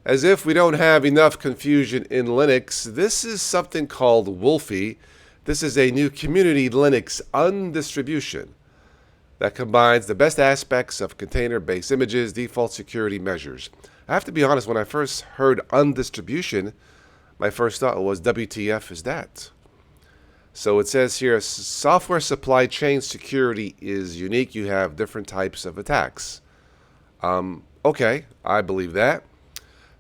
As if we don't have enough confusion in Linux, this is something called Wolfie. This is a new community Linux Undistribution that combines the best aspects of container-based images, default security measures. I have to be honest, when I first heard Undistribution, my first thought was, WTF is that? So it says here, software supply chain security is unique. You have different types of attacks. Okay, I believe that.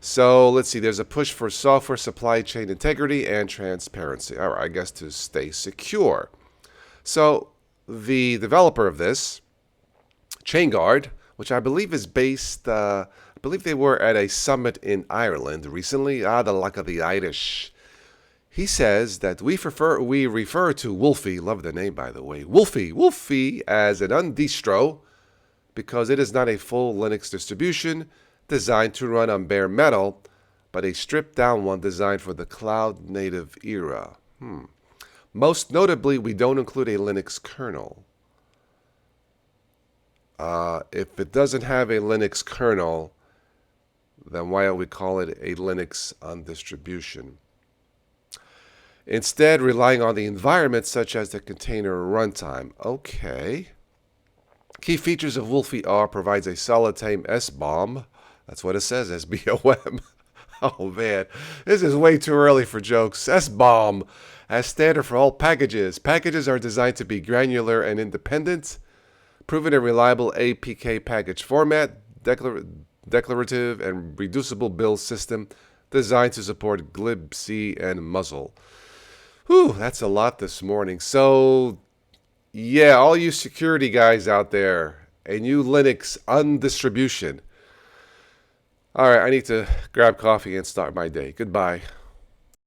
So let's see, there's a push for software supply chain integrity and transparency. All right, I guess to stay secure. So the developer of this, ChainGuard, which I believe is based, I believe they were at a summit in Ireland recently. The luck of the Irish. He says that we refer to Wolfie, love the name by the way, Wolfie as an undistro because it is not a full Linux distribution designed to run on bare metal, but a stripped down one designed for the cloud native era. Most notably, we don't include a Linux kernel. If it doesn't have a Linux kernel, then why don't we call it a Linux Undistribution? Instead, relying on the environment such as the container runtime. Okay. Key features of Wolfie are provides a solid tame SBomb. That's what it says, SBomb. Oh man, this is way too early for jokes. SBomb as standard for all packages. Packages are designed to be granular and independent. Proven and reliable APK package format. Declarative and reducible build system designed to support glibc and muzzle. Whew, that's a lot this morning. So, yeah, all you security guys out there, a new Linux Undistribution. All right, I need to grab coffee and start my day. Goodbye.